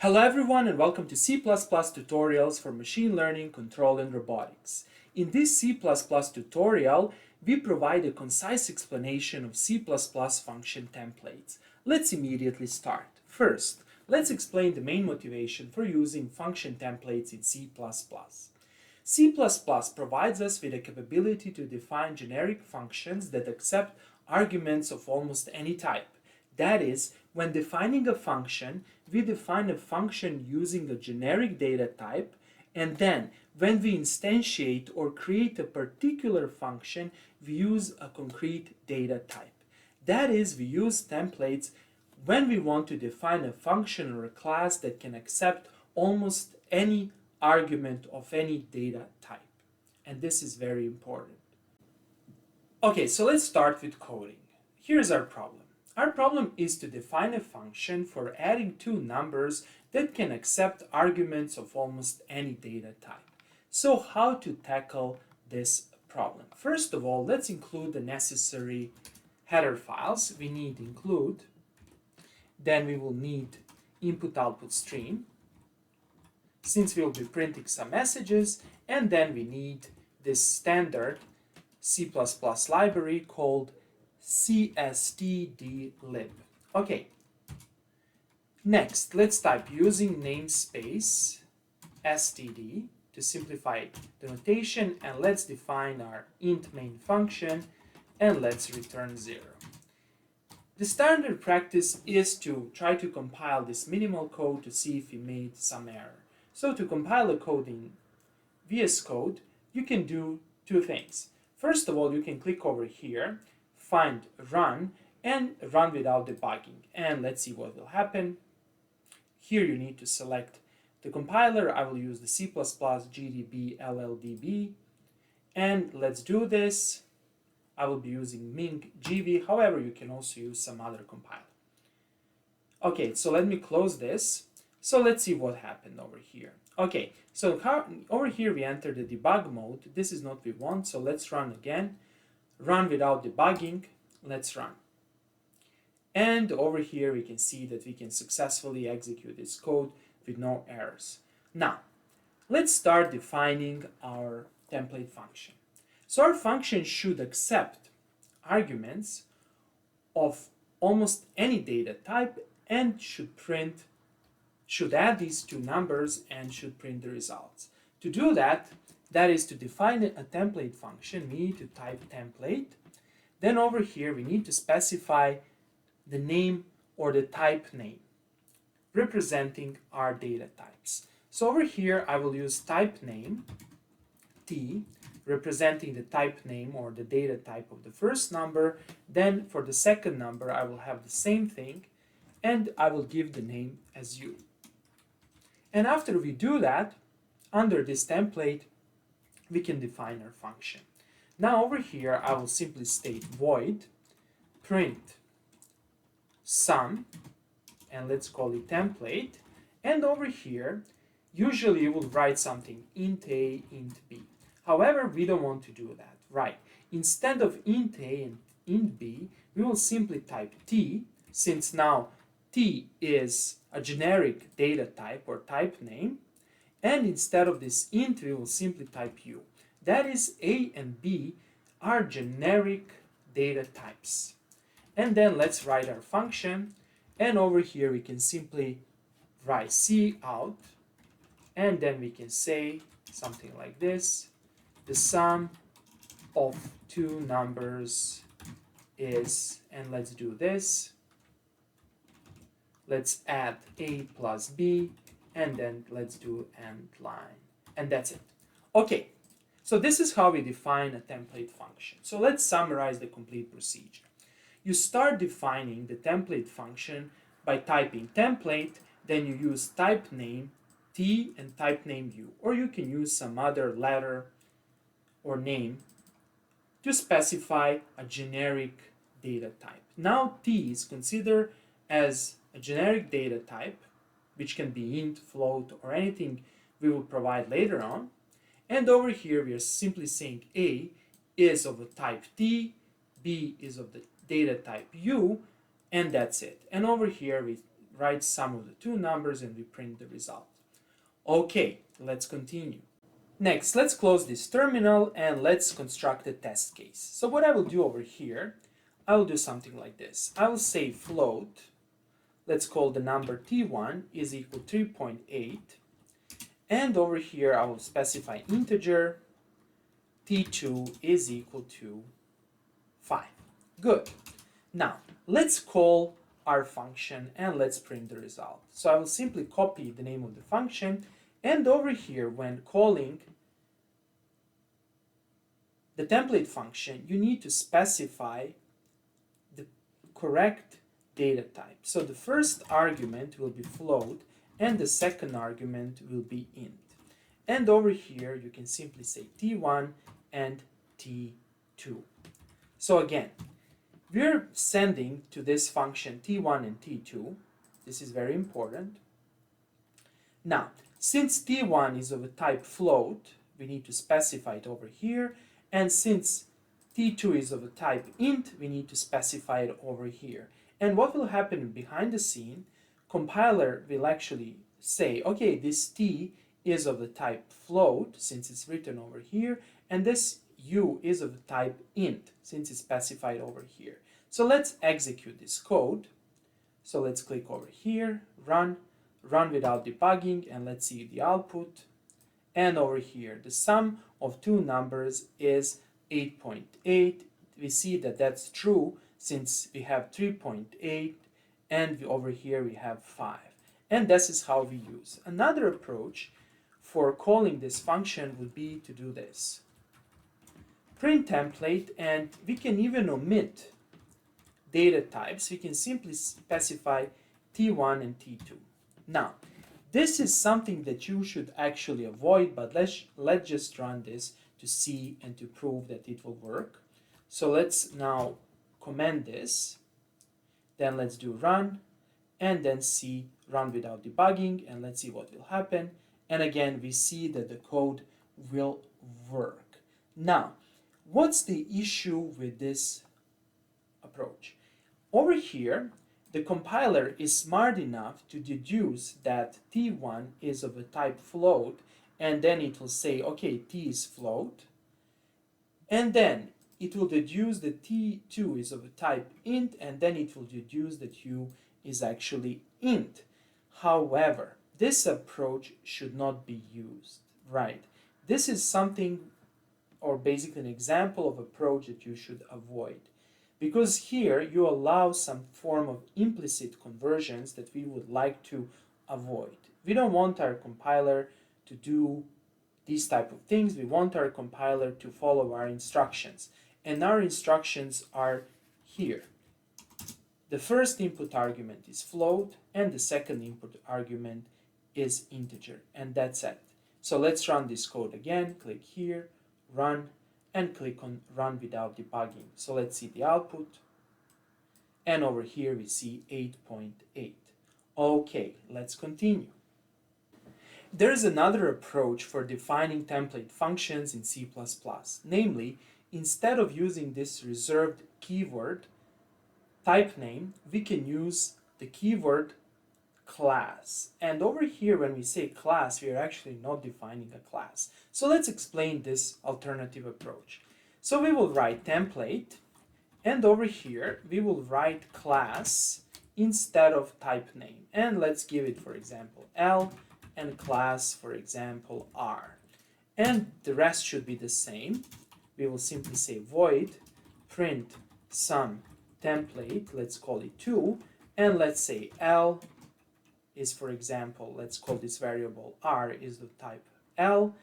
Hello everyone and welcome to C++ tutorials for machine learning, control and robotics. In this C++ tutorial, we provide a concise explanation of C++ function templates. Let's immediately start. First, let's explain the main motivation for using function templates in C++. C++ provides us with the capability to define generic functions that accept arguments of almost any type. That is, when defining a function, we define a function using a generic data type, and then when we instantiate or create a particular function, we use a concrete data type. That is, we use templates when we want to define a function or a class that can accept almost any argument of any data type. And this is very important. Okay, so let's start with coding. Here's our problem. Our problem is to define a function for adding two numbers that can accept arguments of almost any data type. So how to tackle this problem? First of all, let's include the necessary header files. We need include, then we will need input-output stream, since we will be printing some messages, and then we need this standard C++ library called cstdlib. Okay. Next, let's type using namespace std to simplify the notation, and let's define our int main function, and let's return 0. The standard practice is to try to compile this minimal code to see if we made some error. So to compile a code in VS Code, you can do two things. First of all, you can click over here, find run, and run without debugging. And let's see what will happen. Here you need to select the compiler. I will use the C++ GDB LLDB. And let's do this. I will be using Ming GV. However, you can also use some other compiler. Okay, so let me close this. So let's see what happened over here. Okay, so over here we enter the debug mode. This is not what we want, so let's run again. Run without debugging. Let's run. And over here we can see that we can successfully execute this code with no errors. Now, let's start defining our template function. So our function should accept arguments of almost any data type and should add these two numbers and should print the results. To do that, that is to define a template function, we need to type template. Then over here we need to specify the name or the type name representing our data types. So over here I will use type name t representing the type name or the data type of the first number. Then for the second number I will have the same thing and I will give the name as u. And after we do that, under this template we can define our function. Now over here I will simply state void print sum, and let's call it template. And over here usually you will write something int a, int b. However, we don't want to do that, right? Instead of int a and int b, we will simply type t, since now t is a generic data type or type name, and instead of this int we will simply type u. That is, a and b are generic data types. And then let's write our function, and over here we can simply write cout, and then we can say something like this: the sum of two numbers is, and let's do this, let's add a plus b, and then let's do end line, and that's it. Okay, so this is how we define a template function. So let's summarize the complete procedure. You start defining the template function by typing template, then you use type name t and type name u, or you can use some other letter or name to specify a generic data type. Now t is considered as a generic data type, which can be int, float, or anything we will provide later on. And over here we are simply saying a is of the type t, b is of the data type u, and that's it. And over here write sum of the two numbers and we print the result. Okay, let's continue. Next, let's close this terminal and let's construct a test case. So what I will do over here, I will do something like this. I will say float, let's call the number t1 is equal to 3.8, and over here I will specify integer t2 is equal to 5. Good. Now, let's call our function and let's print the result. So I will simply copy the name of the function, and over here when calling the template function, you need to specify the correct data type. So the first argument will be float and the second argument will be int. And over here you can simply say t1 and t2. So again, we're sending to this function t1 and t2. This is very important. Now, since t1 is of a type float, we need to specify it over here. And since t2 is of a type int, we need to specify it over here. And what will happen behind the scene, compiler will actually say, okay, this t is of the type float, since it's written over here, and this u is of the type int, since it's specified over here. So let's execute this code. So let's click over here, run without debugging, and let's see the output. And over here, the sum of two numbers is 8.8. We see that that's true since we have 3.8 and over here we have 5. And this is how we use. Another approach for calling this function would be to do this. Print template, and we can even omit data types. We can simply specify t1 and t2. Now, this is something that you should actually avoid, but let's just run this to see and to prove that it will work. So let's now comment this, then let's do run, and then see run without debugging, and let's see what will happen. And again, we see that the code will work. Now, what's the issue with this approach? Over here, the compiler is smart enough to deduce that t1 is of a type float, and then it will say, okay, t is float, and then it will deduce that t2 is of a type int, and then it will deduce that u is actually int. However, this approach should not be used, right? This is something, or basically an example of approach that you should avoid. Because here you allow some form of implicit conversions that we would like to avoid. We don't want our compiler to do these type of things. We want our compiler to follow our instructions. And our instructions are here. The first input argument is float, and the second input argument is integer. And that's it. So let's run this code again. Click here, run, and click on run without debugging. So let's see the output. And over here we see 8.8. Okay, let's continue. There is another approach for defining template functions in C++. Namely, instead of using this reserved keyword type name, we can use the keyword class. And over here, when we say class, we are actually not defining a class. So let's explain this alternative approach. So we will write template, and over here we will write class instead of type name. And let's give it, for example, L, and class, for example, R. And the rest should be the same. We will simply say void print some template, let's call it 2, and let's say L is, for example, let's call this variable R is the type L,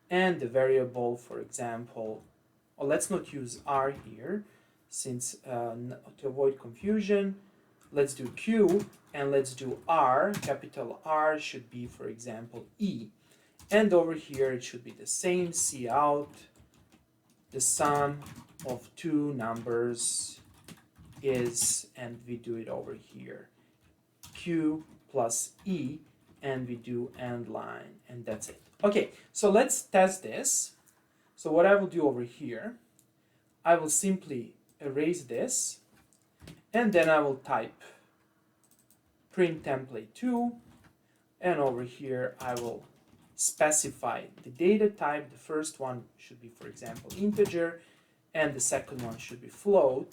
and the variable, for example, or let's not use R here, since to avoid confusion, let's do Q, and let's do R, capital R should be, for example, E. And over here it should be the same, cout, the sum of two numbers is, and we do it over here, Q plus E, and we do end line, and that's it. Okay, so let's test this. So what I will do over here, I will simply erase this, and then I will type print template 2, and over here I will specify the data type. The first one should be, for example, integer, and the second one should be float,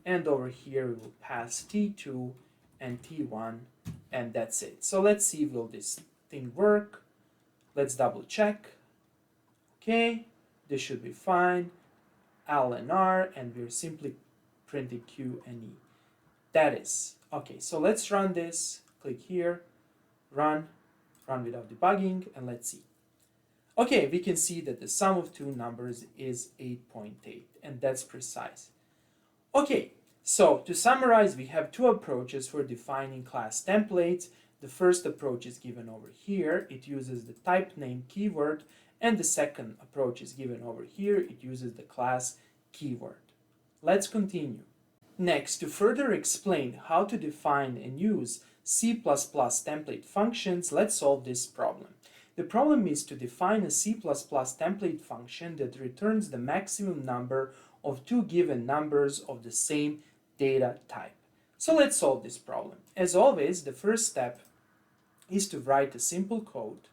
and over here we will pass t2 and t1, and that's it. So let's see, will this thing work? Let's double check. Okay, this should be fine. L and R, and we're simply printing Q and E. That is okay. So let's run this. Click here, run without debugging, and let's see. Okay, we can see that the sum of two numbers is 8.8, and that's precise. Okay, so to summarize, we have two approaches for defining class templates. The first approach is given over here. It uses the type name keyword, and the second approach is given over here. It uses the class keyword. Let's continue. Next, to further explain how to define and use C++ template functions, let's solve this problem. The problem is to define a C++ template function that returns the maximum number of two given numbers of the same data type. So let's solve this problem. As always, the first step is to write a simple code.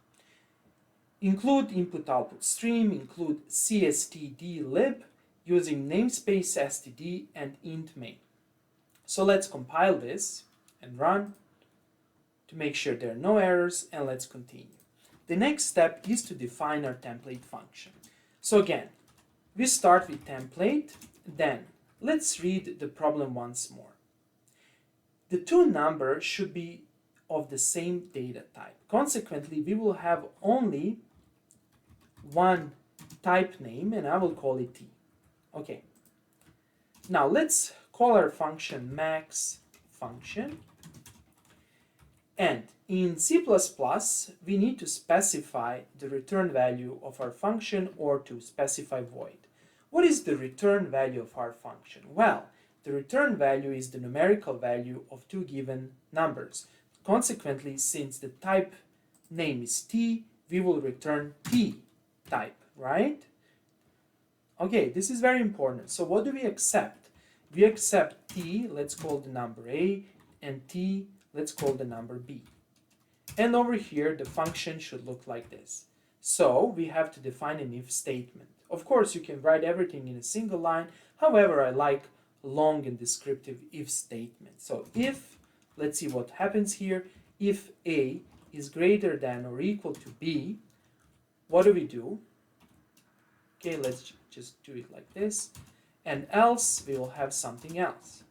Include input-output stream, include cstdlib, using namespace std and int main. So let's compile this and run to make sure there are no errors, and let's continue. The next step is to define our template function. So again, we start with template, then let's read the problem once more. The two numbers should be of the same data type. Consequently, we will have only one type name, and I will call it t. Okay. Now let's call our function max function. And in C++, we need to specify the return value of our function, or to specify void. What is the return value of our function? Well, the return value is the numerical value of two given numbers. Consequently, since the type name is t, we will return t type, right? Okay, this is very important. So what do we accept? We accept t, let's call the number a, and t, let's call the number b. And over here, the function should look like this. So we have to define an if statement. Of course, you can write everything in a single line. However, I like long and descriptive if statement. So if, let's see what happens here. If a is greater than or equal to b, what do? Okay, let's just do it like this. And else, we will have something else.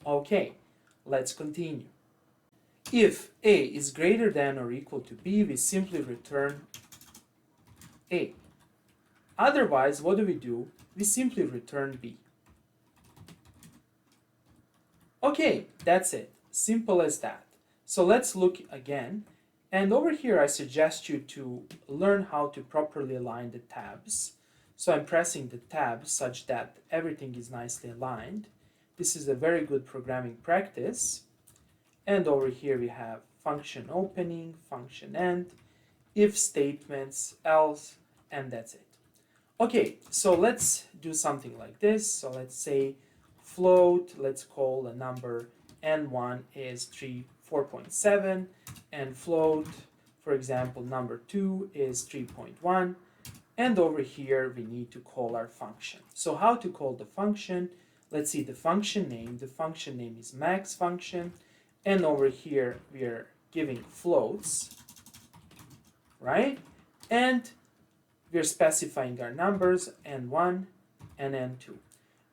Okay, let's continue. If a is greater than or equal to b, we simply return a. Otherwise, what do? We simply return b. Okay, that's it. Simple as that. So let's look again. And over here, I suggest you to learn how to properly align the tabs. So I'm pressing the tab such that everything is nicely aligned. This is a very good programming practice. And over here we have function opening, function end, if statements, else, and that's it. Okay, so let's do something like this. So let's say float, let's call a number n1 is 4.7, and float, for example, number 2 is 3.1. And over here, we need to call our function. So how to call the function? Let's see the function name. The function name is max function. And over here, we are giving floats, right? And we're specifying our numbers, n1 and n2.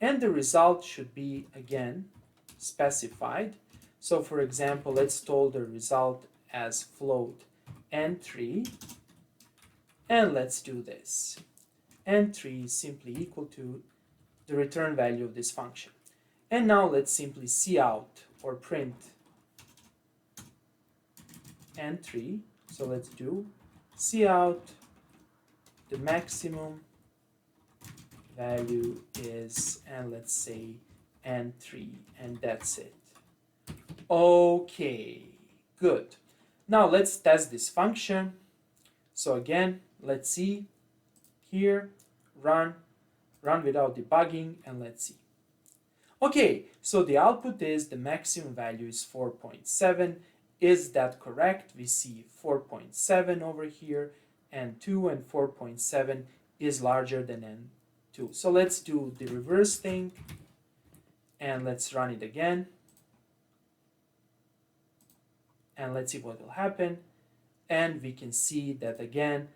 And the result should be, again, specified. So for example, let's store the result as float n3. And let's do this. n3 is simply equal to the return value of this function. And now let's simply cout or print n3. So let's do cout, the maximum value is, and let's say n3, and that's it. Okay, good. Now let's test this function. So again, let's see here, run without debugging, and let's see. Okay, so the output is the maximum value is 4.7. Is that correct? We see 4.7 over here, and 2 and 4.7 is larger than n2. So let's do the reverse thing, and let's run it again. And let's see what will happen. And we can see that again,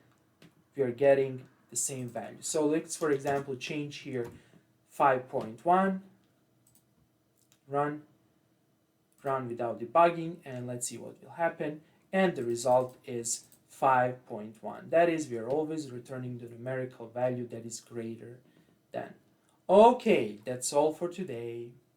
we are getting the same value. So let's, for example, change here 5.1, run without debugging, and let's see what will happen. And the result is 5.1. That is, we are always returning the numerical value that is greater than. Okay, that's all for today.